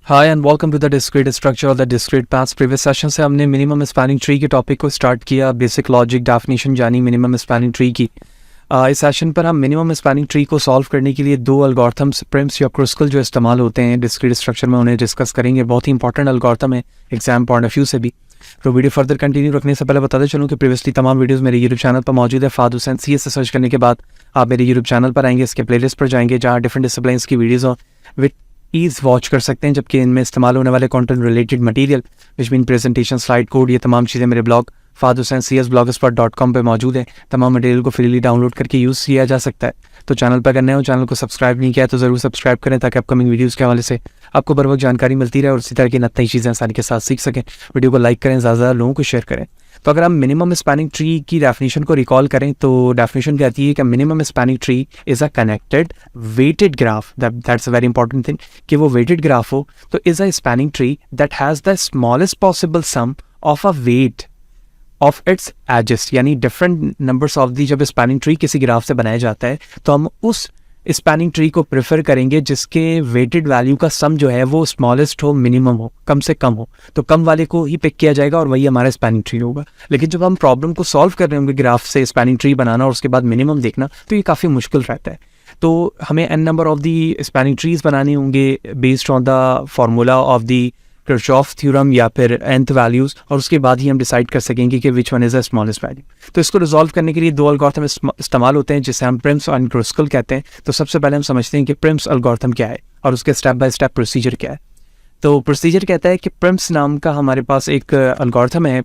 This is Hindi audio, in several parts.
Hi and welcome to the discrete structure of the discrete paths. Previous session से हमने मिनिमम स्पैनिंग ट्री के टॉपिक को स्टार्ट किया, बेसिक लॉजिक डेफिनेशन जानी मिनिमम स्पैनिंग ट्री की। इस सेशन पर हम मिनिमम स्पैनिंग ट्री को सॉल्व करने के लिए दो एल्गोरिथम्स प्रिम्स या क्रुस्कल जो इस्तेमाल होते हैं डिस्क्रीट स्ट्रक्चर में, उन्हें डिस्कस करेंगे। बहुत ही इंपॉर्टेंट एल्गोरिथम है एग्जाम पॉइंट ऑफ व्यू से भी। तो वीडियो फर्दर कंटिन्यू रखने से पहले बताते चलूँ कि प्रीवियसली तमाम वीडियोस मेरे यूट्यूब चैनल पर मौजूद है। फाद हुसैन CS से सर्च करने के बाद आप मेरे यूट्यूब चैनल पर आएंगे, इसके प्लेलिस्ट पर जाएंगे जहाँ डिफरेंट डिसिप्लिन्स की वीडियोज़ हो विथ ईज वॉच कर सकते हैं, जबकि इनमें इस्तेमाल होने वाले content related material which mean presentation, slide code, ये तमाम चीज़ें मेरे ब्लॉग fadhusaincsblogspot.com पे मौजूद है। तमाम मटेरियल को फ्रीली डाउनलोड करके यूज़ किया जा सकता है। तो चैनल पर अगर नए हो, चैनल को सब्सक्राइब नहीं किया तो ज़रूर सब्सक्राइब करें ताकि अपकमिंग वीडियोज़ के हवाले से आपको बर वक्त जानकारी मिलती रहे और इसी तरह की नई चीज़ें आसानी के साथ सीख सकें। वीडियो को लाइक करें, ज़्यादा लोगों को शेयर करें। तो अगर हम मिनिमम स्पैनिंग ट्री की डेफिनेशन को रिकॉल करें तो डेफिनेशन कहती है कि minimum spanning tree is a connected weighted graph. That's a very important thing कि वो वेटेड ग्राफ हो। तो is a spanning tree that has the smallest possible sum of a weight of its edges, यानी डिफरेंट नंबर्स ऑफ दी। जब स्पैनिंग ट्री किसी ग्राफ से बनाया जाता है तो हम उस स्पैनिंग ट्री को प्रेफर करेंगे जिसके वेटेड वैल्यू का सम जो है वो स्मॉलेस्ट हो, मिनिमम हो, कम से कम हो। तो कम वाले को ही पिक किया जाएगा और वही हमारा स्पैनिंग ट्री होगा। लेकिन जब हम प्रॉब्लम को सॉल्व कर रहे होंगे ग्राफ से स्पैनिंग ट्री बनाना और उसके बाद मिनिमम देखना, तो ये काफ़ी मुश्किल रहता है। तो हमें n number of the spanning trees बनाने होंगे based on the formula of the Kirchhoff theorem या फिर nth वैल्यूज, और उसके बाद ही हम डिसाइड कर सकेंगे कि which one is the smallest value. तो इसको रिजॉल्व करने के लिए दो एल्गोरिथम इस्तेमाल होते हैं जिसे हम प्रिम्स और क्रुस्कल कहते हैं। तो सबसे पहले हम समझते हैं कि प्रिम्स एल्गोरिथम क्या है और उसके स्टेप बाय स्टेप प्रोसीजर क्या है। तो प्रोसीजर कहता है कि प्रिम्स नाम का हमारे पास एक एल्गोरिथम है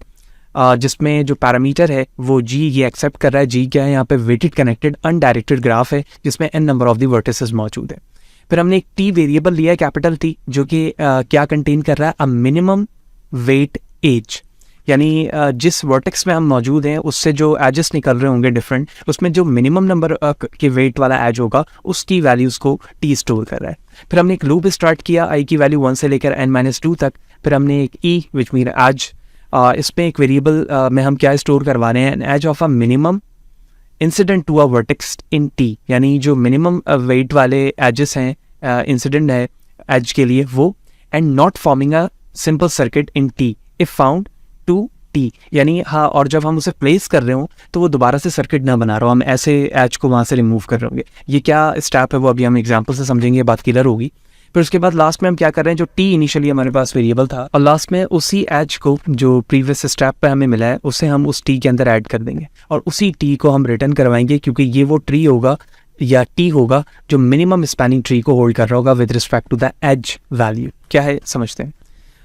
जिसमें जो पैरामीटर है वो g ये एक्सेप्ट कर रहा है। g क्या है? यहाँ पे वेटेड कनेक्टेड अनडायरेक्टेड ग्राफ है जिसमें n number of the vertices मौजूद है। फिर हमने एक t वेरिएबल लिया है, कैपिटल T, जो कि क्या कंटेन कर रहा है? अ मिनिमम वेट एज, यानी जिस वर्टेक्स में हम मौजूद हैं उससे जो एजेस निकल रहे होंगे डिफरेंट, उसमें जो मिनिमम नंबर के वेट वाला एज होगा उसकी वैल्यूज़ को t स्टोर कर रहा है। फिर हमने एक लूप स्टार्ट किया i की वैल्यू 1 से लेकर n-2 तक। फिर हमने एक e विच मीन एज, इसमें एक वेरिएबल में हम क्या स्टोर करवा रहे हैं? Edge of a minimum incident to a vertex in t, यानी जो मिनिमम वेट वाले एजेस हैं इंसिडेंट है एज के लिए वो, and not forming a simple circuit in t if found to t, यानी हाँ, और जब हम उसे प्लेस कर रहे हो तो वो दोबारा से सर्किट ना बना रहा हो, हम ऐसे एज को वहाँ से रिमूव कर रहे होंगे। ये क्या स्टेप है वो अभी हम एग्जाम्पल से समझेंगे, बात क्लियर होगी। फिर उसके बाद लास्ट में हम क्या कर रहे हैं, जो t इनिशियली हमारे पास वेरिएबल था और लास्ट में उसी एज को जो प्रीवियस स्टेप पे हमें मिला है उसे हम उस t के अंदर ऐड कर देंगे और उसी t को हम रिटर्न करवाएंगे, क्योंकि ये वो ट्री होगा या t होगा जो मिनिमम स्पैनिंग ट्री को होल्ड कर रहा होगा with respect to the edge value. क्या है समझते हैं?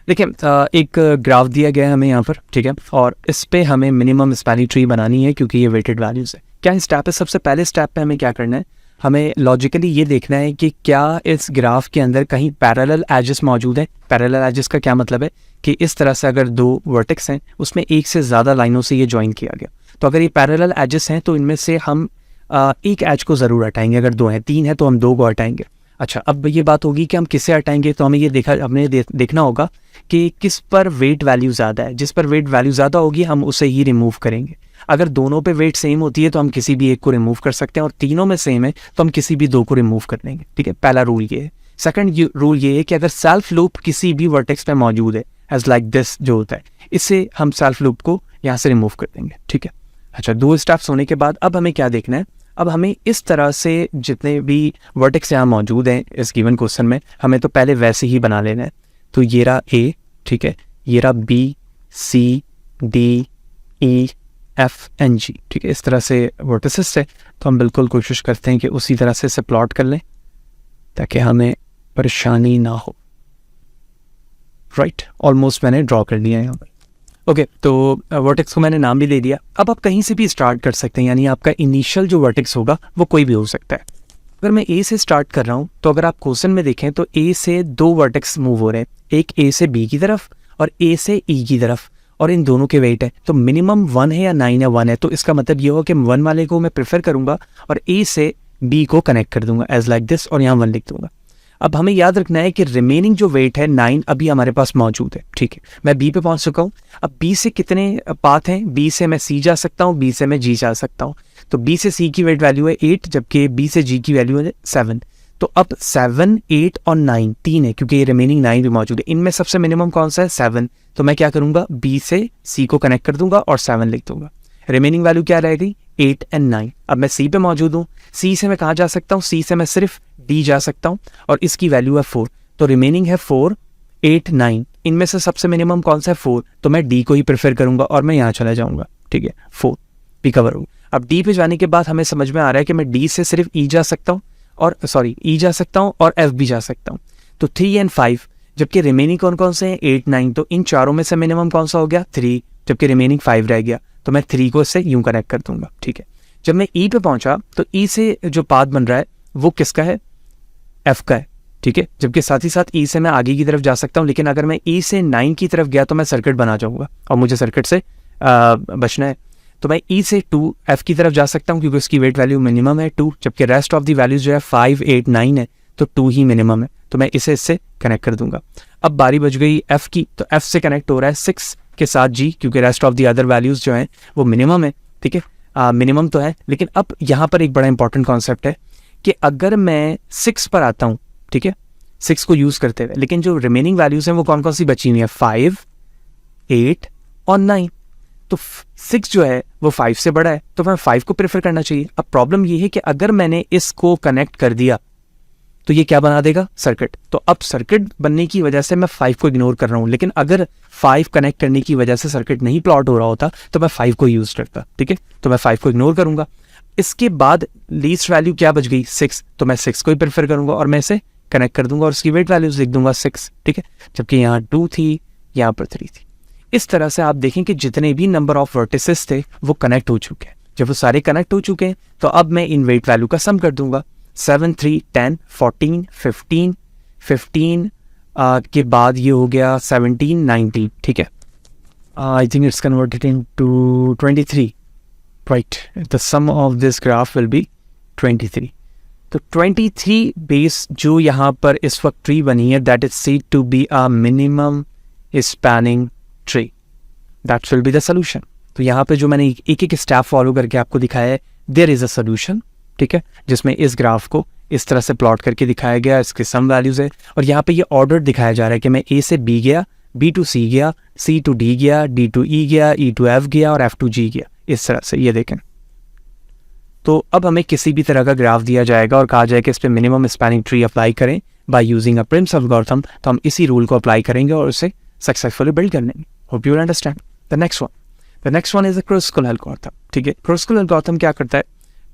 देखिए, एक ग्राफ दिया गया है हमें यहाँ पर, ठीक है, और इस पे हमें मिनिमम स्पैनिंग ट्री बनानी है क्योंकि ये वेटेड वैल्यूज है। क्या स्टेप है? सबसे पहले स्टेप पे हमें क्या करना है? हमें लॉजिकली ये देखना है कि क्या इस ग्राफ के अंदर कहीं पैरेलल एजेस मौजूद है। पैरेलल एजेस का क्या मतलब है कि इस तरह से अगर दो वर्टेक्स हैं उसमें एक से ज़्यादा लाइनों से ये ज्वाइन किया गया, तो अगर ये पैरेलल एजेस हैं तो इनमें से हम एक एज को ज़रूर हटाएंगे। अगर दो हैं, तीन है तो हम दो को हटाएंगे। अच्छा, अब ये बात होगी कि हम किससे हटाएंगे, तो हमें ये देखना होगा कि किस पर वेट वैल्यू ज़्यादा है। जिस पर वेट वैल्यू ज़्यादा होगी हम उसे ही रिमूव करेंगे। अगर दोनों पे वेट सेम होती है तो हम किसी भी एक को रिमूव कर सकते हैं, और तीनों में सेम है तो हम किसी भी दो को रिमूव कर देंगे। ठीक है, पहला रूल ये है। सेकंड रूल ये है कि अगर सेल्फ लूप किसी भी वर्टेक्स पे मौजूद है, एज लाइक दिस जो होता है, इससे हम सेल्फ लूप को यहाँ से रिमूव कर देंगे। ठीक है, अच्छा, दो स्टेप्स होने के बाद अब हमें क्या देखना है? अब हमें इस तरह से जितने भी वर्टेक्स यहाँ मौजूद हैं इस गिवन क्वेश्चन में, हमें तो पहले वैसे ही बना लेना है। तो ये रहा A, ठीक है, ये रहा B, C, D, E, F, N, G, ठीक है, इस तरह से वर्टिसेस है। तो हम बिल्कुल कोशिश करते हैं कि उसी तरह से इसे प्लॉट कर लें ताकि हमें परेशानी ना हो। राइट, ऑलमोस्ट मैंने ड्रॉ कर लिया है यहाँ पर। ओके, तो वर्टेक्स को मैंने नाम भी दे दिया। अब आप कहीं से भी स्टार्ट कर सकते हैं, यानी आपका इनिशियल जो वर्टेक्स होगा वो कोई भी हो सकता है। अगर मैं A से स्टार्ट कर रहा हूँ तो अगर आप क्वेश्चन में देखें तो A से दो वर्टेक्स मूव हो रहे हैं, एक A से B की तरफ और A से E की तरफ, और इन दोनों के वेट है। तो मिनिमम 1 है या 9 या 1 है, तो इसका मतलब ये होगा कि 1 वाले को मैं प्रेफर करूंगा और A से B को कनेक्ट कर दूंगा एज लाइक दिस, और यहाँ 1 लिख दूंगा। अब हमें याद रखना है कि रिमेनिंग जो वेट है 9 अभी हमारे पास मौजूद है। ठीक है, मैं B पे पहुंच चुका हूँ। अब B से कितने पाथ हैं? B से मैं C जा सकता हूँ, B से मैं G जा सकता हूँ। तो B से C की वेट वैल्यू है 8, जबकि B से G की वैल्यू है 7। तो अब 7, 8 और 9 तीन है, क्योंकि ये रिमेनिंग 9 भी मौजूद है। इनमें सबसे मिनिमम कौन सा है? 7। तो मैं क्या करूंगा, B से C को कनेक्ट कर दूंगा और 7 लिख दूंगा। रिमेनिंग वैल्यू क्या रहेगी? 8 एंड 9। अब मैं C पे मौजूद हूँ, C से मैं कहाँ जा सकता हूँ? C से मैं सिर्फ D जा सकता हूँ और इसकी वैल्यू है 4। तो रिमेनिंग है 4, 8, 9। इनमें से सबसे मिनिमम कौन सा है? 4। तो मैं D को ही प्रेफर करूंगा और मैं यहाँ चला जाऊंगा। ठीक है, 4 भी कवर होगा। अब D पे जाने के बाद हमें समझ में आ रहा है कि मैं D से सिर्फ E जा सकता हूँ और E जा सकता हूँ और F भी जा सकता हूँ। तो 3 एंड 5, जबकि रिमेनिंग कौन कौन से हैं? 8, 9। तो इन चारों में से मिनिमम कौन सा हो गया? 3, जबकि रिमेनिंग 5 रह गया। तो मैं 3 को इससे यूं कनेक्ट कर दूंगा। ठीक है, जब मैं E पे पहुंचा तो E से जो पाथ बन रहा है वो किसका है? F का है। ठीक है, जबकि साथ ही साथ E से मैं आगे की तरफ जा सकता हूँ, लेकिन अगर मैं E से 9 की तरफ गया तो मैं सर्किट बना जाऊंगा और मुझे सर्किट से बचना है। तो मैं E से 2 F की तरफ जा सकता हूँ क्योंकि उसकी वेट वैल्यू मिनिमम है 2, जबकि रेस्ट ऑफ दी वैल्यूज जो है 5, 8, 9 है, तो 2 ही मिनिमम है। तो मैं इसे इससे कनेक्ट कर दूंगा। अब बारी बच गई F की, तो F से कनेक्ट हो रहा है 6 के साथ G, क्योंकि rest of the other values जो हैं वो मिनिमम है। ठीक है, मिनिमम तो है, लेकिन अब यहाँ पर एक बड़ा इंपॉर्टेंट कॉन्सेप्ट है कि अगर मैं 6 पर आता हूँ, ठीक है, 6 को यूज करते हुए, लेकिन जो रिमेनिंग वैल्यूज हैं वो कौन कौन सी बची हुई है? 5, 8 और 9। तो 6 जो है वो 5 से बड़ा है, तो मैं 5 को प्रेफर करना चाहिए। अब प्रॉब्लम ये है कि अगर मैंने इसको कनेक्ट कर दिया तो ये क्या बना देगा? सर्किट। तो अब सर्किट बनने की वजह से मैं 5 को इग्नोर कर रहा हूं, लेकिन अगर 5 कनेक्ट करने की वजह से सर्किट नहीं प्लॉट हो रहा होता तो मैं 5 को यूज करता। ठीक है, तो मैं 5 को इग्नोर करूंगा। इसके बाद लीस्ट वैल्यू क्या बच गई? 6। तो मैं 6 को ही प्रेफर करूंगा और मैं इसे कनेक्ट कर दूंगा और उसकी वेट वैल्यूज लिख दूंगा 6। ठीक है, जबकि यहाँ 2 थी, यहाँ पर 3 थी। इस तरह से आप देखें कि जितने भी नंबर ऑफ वर्टिसेस थे वो कनेक्ट हो चुके हैं। जब वो सारे कनेक्ट हो चुके हैं तो अब मैं इन वेट वैल्यू का सम कर दूंगा। 7, 3, 10, 14, 15, 15 के बाद ये हो गया 17, 19। ठीक है, I think it's converted into 23, right? The sum of this graph will be 23। तो 23 बेस जो यहाँ पर इस वक्त ट्री बनी है, that is said to be a minimum spanning tree. That will be the solution. तो यहाँ पे जो मैंने एक एक स्टेप फॉलो करके आपको दिखाया है, देयर इज अ सोल्यूशन। ठीक है, जिसमें इस ग्राफ को इस तरह से प्लॉट करके दिखाया गया, इसके सम वैल्यूज है और यहाँ पे ये ऑर्डर दिखाया जा रहा है कि मैं A से B गया, B टू C गया, C टू D गया, D टू E गया, E टू F गया और F टू G गया। इस तरह से ये देखें। तो अब हमें किसी भी तरह का ग्राफ दिया जाएगा और कहा जाए कि इस पर मिनिमम स्पैनिंग ट्री अप्लाई करें by using a Prim's algorithm, तो हम इसी रूल को अप्लाई करेंगे और उसे सक्सेसफुली बिल्ड कर लेंगे। Hope you understand. The next one is a Kruskal algorithm. ठीक है, क्रुस्कल एल्गोरिथम क्या करता है?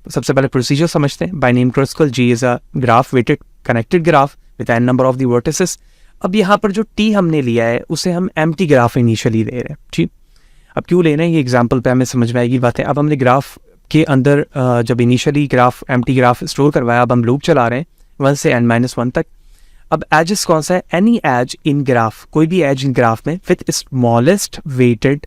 सबसे पहले प्रोसीजर समझते हैं। By name Kruskal, G is a graph weighted connected graph with n number of the vertices. अब यहाँ पर जो T हमने लिया है उसे हम एम्प्टी ग्राफ इनिशियली ले रहे हैं। ठीक, अब क्यों ले रहे हैं ये एग्जाम्पल पे हमें समझ में आएगी बातें। अब हमने ग्राफ के अंदर जब initially graph empty graph store करवाया, अब हम लूप चला रहे हैं 1 से n-1 तक। अब एजेस कौन सा है? एनी एज इन ग्राफ, कोई भी एज इन ग्राफ में with smallest weighted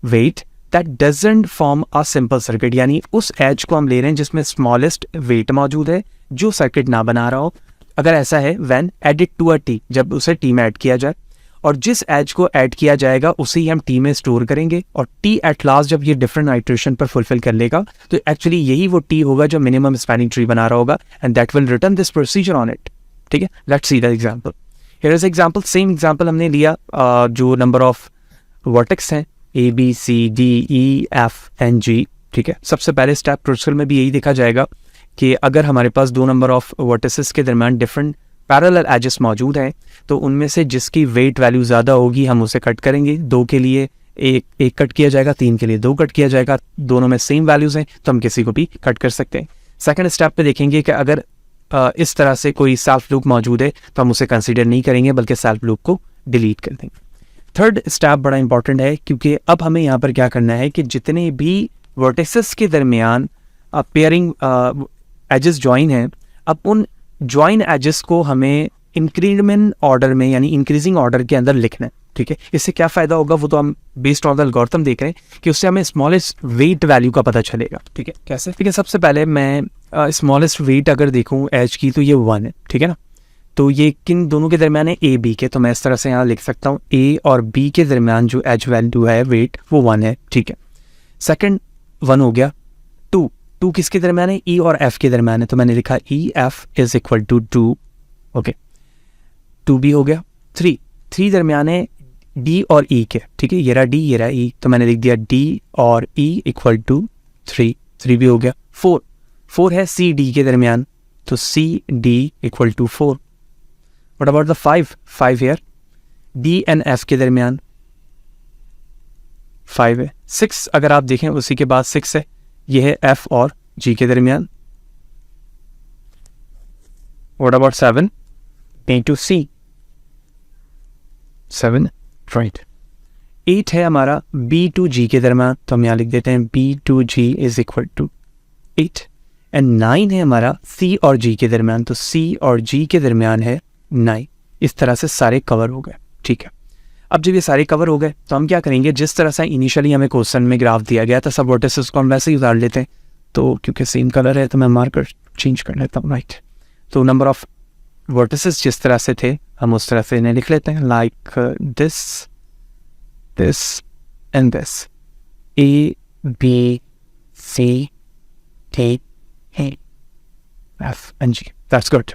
weight that doesn't form a simple circuit, यानी उस एज को हम ले रहे हैं जिसमें स्मॉलेस्ट वेट मौजूद है जो सर्किट ना बना रहा हो। अगर ऐसा है when added to a T, जब उसे टी में ऐड किया जाए, और जिस एज को ऐड किया जाएगा उसे ही हम टी में स्टोर करेंगे और टी एट लास्ट जब ये डिफरेंट आइटरेशन पर फुलफिल कर लेगा तो एक्चुअली यही वो टी होगा जो मिनिमम स्पैनिंग ट्री बना रहा होगा and that will return this procedure on it. ठीक है, let's see the example. Here is example, same example हमने लिया जो नंबर ऑफ वर्टेक्स हैं A, B, C, D, E, F and G। ठीक है, सबसे पहले स्टेप क्रुस्कल में भी यही देखा जाएगा कि अगर हमारे पास दो नंबर ऑफ वर्टिसेस के दरम्यान डिफरेंट पैरेलल एजेस मौजूद हैं तो उनमें से जिसकी वेट वैल्यू ज़्यादा होगी हम उसे कट करेंगे। 2 के लिए एक कट किया जाएगा, 3 के लिए 2 कट किया जाएगा, दोनों में सेम वैल्यूज़ हैं तो हम किसी को भी कट कर सकते हैं। सेकंड स्टेप पे देखेंगे कि अगर इस तरह से कोई सेल्फ लूप मौजूद है तो हम उसे कंसीडर नहीं करेंगे बल्कि सेल्फ लूप को डिलीट कर देंगे। थर्ड स्टेप बड़ा इंपॉर्टेंट है क्योंकि अब हमें यहाँ पर क्या करना है कि जितने भी वर्टिसेस के दरमियान पेयरिंग एजेस ज्वाइन हैं, अब उन ज्वाइन एजेस को हमें इंक्रीमेंट ऑर्डर में यानी इंक्रीजिंग ऑर्डर के अंदर लिखना है। ठीक है, इससे क्या फ़ायदा होगा वो तो हम बेस्ड ऑन द एल्गोरिथम देख रहे हैं कि उससे हमें स्मॉलेस्ट वेट वैल्यू का पता चलेगा। ठीक है, कैसे? ठीक है, सबसे पहले मैं स्मॉलेस्ट वेट अगर देखूँ एज की तो ये 1 है। ठीक है ना, तो ये किन दोनों के दरमियान है? A, B के। तो मैं इस तरह से यहाँ लिख सकता हूँ A और B के दरमियान जो एज वैल्यू है वेट वो 1 है। ठीक है, सेकंड 1 हो गया, 2 2 किसके दरम्यान है? E और F के दरम्यान है, तो मैंने लिखा EF is equal to 2, okay 2 भी हो गया। 3 दरम्यान है D और E के, ठीक है, ये रहा D ये रहा E, तो मैंने लिख दिया D और E इक्वल टू 3 भी हो गया। 4 है C D के दरम्यान, तो C D equal to 4। What about the 5 here, D and F के दरम्यान 5 है। 6 अगर आप देखें उसी के बाद 6 है, ये है F और G के दरमियान। What about 7, B to C, 7 right. 8 है हमारा B टू G के दरमियान, तो हम यहाँ लिख देते हैं B to G is equal to 8। And 9 है हमारा C और G के दरमियान, तो C और G के दरमियान है 9। इस तरह से सारे कवर हो गए, ठीक है। अब जब ये सारे कवर हो गए तो हम क्या करेंगे, जिस तरह से इनिशियली हमें क्वेश्चन में ग्राफ दिया गया था, सब वर्टिसेस को हम वैसे ही उतार लेते हैं। तो क्योंकि सेम कलर है तो मैं मार्कर चेंज कर लेता हूँ, राइट। तो नंबर ऑफ वर्टिसेस जिस तरह से थे हम उस तरह से इन्हें लिख लेते हैं, like this and this, A B C D E F and G, that's good,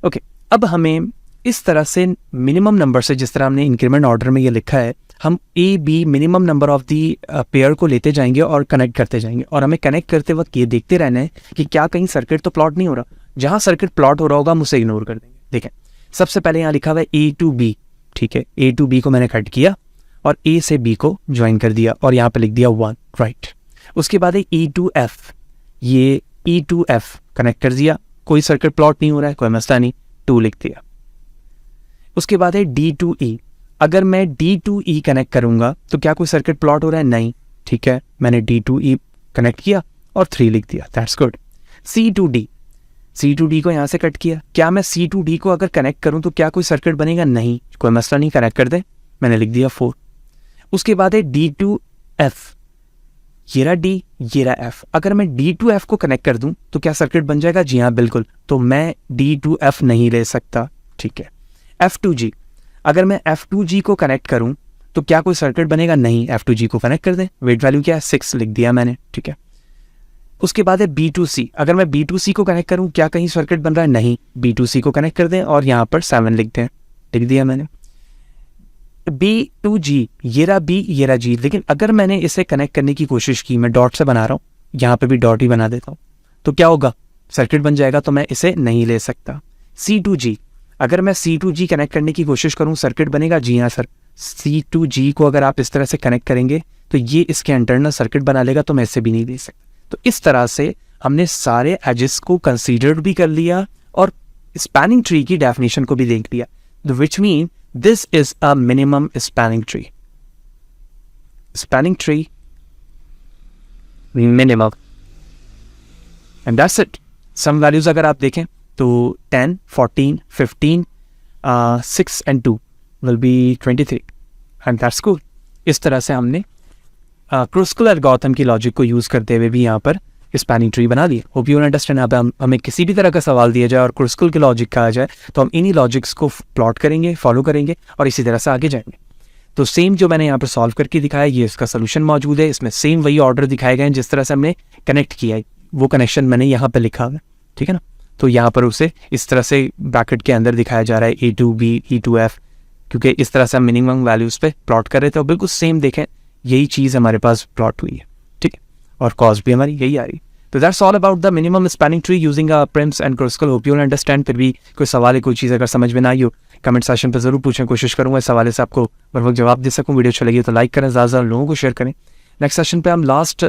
okay. अब हमें इस तरह से मिनिमम नंबर से, जिस तरह हमने इंक्रीमेंट ऑर्डर में ये लिखा है, हम A B minimum number of the pair को लेते जाएंगे और कनेक्ट करते जाएंगे। और हमें कनेक्ट करते वक्त ये देखते रहना है कि क्या कहीं सर्किट तो प्लॉट नहीं हो रहा। जहाँ सर्किट प्लॉट हो रहा होगा हम उसे इग्नोर कर देंगे। देखें, सबसे पहले यहाँ लिखा हुआ है A to B, ठीक है, A to B को मैंने कट किया और A से B को ज्वाइन कर दिया और यहाँ पे लिख दिया 1, राइट। उसके बाद है E to F, ये E to F कनेक्ट कर दिया, कोई सर्किट प्लॉट नहीं हो रहा है, कोई मसला नहीं, 2 लिख दिया। उसके बाद है D to E, अगर मैं D to E कनेक्ट करूंगा तो क्या कोई सर्किट प्लॉट हो रहा है? नहीं, ठीक है, मैंने D to E कनेक्ट किया और 3 लिख दिया, that's good. C to D को यहाँ से कट किया, क्या मैं C to D को अगर कनेक्ट करूं तो क्या कोई सर्किट बनेगा? नहीं, कोई मसला नहीं, कनेक्ट कर दे, मैंने लिख दिया 4। उसके बाद है D to F, ये रहा D ये रहा F, अगर मैं D to F को कनेक्ट कर दूं तो क्या सर्किट बन जाएगा? जी हाँ बिल्कुल, तो मैं D to F नहीं ले सकता, ठीक है। F to G, अगर मैं F to G को कनेक्ट करूं तो क्या कोई सर्किट बनेगा? नहीं, F to G को कनेक्ट कर दें, वेट वैल्यू क्या है? 6 लिख दिया मैंने, ठीक है। उसके बाद है B to C, अगर मैं B to C को कनेक्ट करूं क्या कहीं सर्किट बन रहा है? नहीं, B to C को कनेक्ट कर दें और यहाँ पर 7 लिख दें, लिख दिया मैंने। B to G, ये रहा B ये रहा G, लेकिन अगर मैंने इसे कनेक्ट करने की कोशिश की, मैं डॉट से बना रहा हूँ, यहाँ पे भी डॉट ही बना देता हूँ, तो क्या होगा? सर्किट बन जाएगा, तो मैं इसे नहीं ले सकता। C to G, अगर मैं C to G कनेक्ट करने की कोशिश करूं सर्किट बनेगा? जी हाँ सर, C to G को अगर आप इस तरह से कनेक्ट करेंगे तो ये इसके इंटरनल सर्किट बना लेगा, तो मैं इससे भी नहीं दे सकता। तो इस तरह से हमने सारे एजेस को कंसीडर भी कर लिया और स्पैनिंग ट्री की डेफिनेशन को भी देख लिया, which mean this is a minimum spanning tree. Spanning tree minimum, and that's it. Sum values अगर आप देखें तो 10, 14, 15, 6 and 2 will be 23 and that's cool। इस तरह से हमने क्रुस्कल एल्गोरिथम की लॉजिक को यूज़ करते हुए भी यहाँ पर स्पैनिंग ट्री बना ली। Hope you understand. अब हमें किसी भी तरह का सवाल दिया जाए और क्रुस्कल की लॉजिक कहा जाए तो हम इन्हीं लॉजिक्स को प्लॉट करेंगे, फॉलो करेंगे और इसी तरह से आगे जाएंगे। तो सेम जो मैंने यहाँ पर सॉल्व करके दिखाया, ये इसका सोल्यूशन मौजूद है, इसमें सेम वही ऑर्डर दिखाए गए हैं जिस तरह से हमने कनेक्ट किया है, वो कनेक्शन मैंने यहाँ पर लिखा है, ठीक है ना। तो यहाँ पर उसे इस तरह से ब्रैकेट के अंदर दिखाया जा रहा है A to B, E to F, क्योंकि इस तरह से हम मिनिमम वैल्यूज पे प्लॉट कर रहे थे और बिल्कुल सेम देखें यही चीज़ हमारे पास प्लॉट हुई है, ठीक है, और कॉस्ट भी हमारी यही आ रही। तो that's all about the minimum spanning tree using Prim's and Kruskal. Hope you understand. फिर भी कोई सवाल है, कोई चीज़ अगर समझ में ना आई हो कमेंट सेक्शन पर जरूर पूछें, कोशिश करूँगा इस सवाल से आपको बर वक्त जवाब दे सकूँ। वीडियो अच्छी लगी तो लाइक करें, ज़्यादा लोगों को शेयर करें। नेक्स्ट सेशन पे हम लास्ट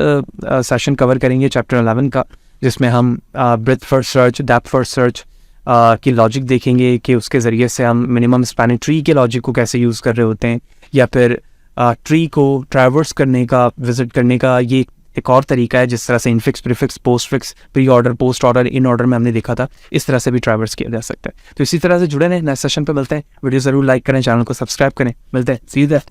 सेशन कवर करेंगे चैप्टर 11 का, जिसमें हम breath first search, depth first search की लॉजिक देखेंगे कि उसके ज़रिए से हम मिनिमम स्पैनिंग ट्री के लॉजिक को कैसे यूज़ कर रहे होते हैं, या फिर ट्री को ट्रैवर्स करने का, विजिट करने का ये एक और तरीका है जिस तरह से infix, prefix, post fix, pre order, post order, in order में हमने देखा था, इस तरह से भी ट्रैवर्स किया जा सकता है। तो इसी तरह से जुड़े रहें, नेक्स्ट सेशन पे मिलते हैं। वीडियो ज़रूर लाइक करें, चैनल को सब्सक्राइब करें, मिलते हैं, सी यू देयर।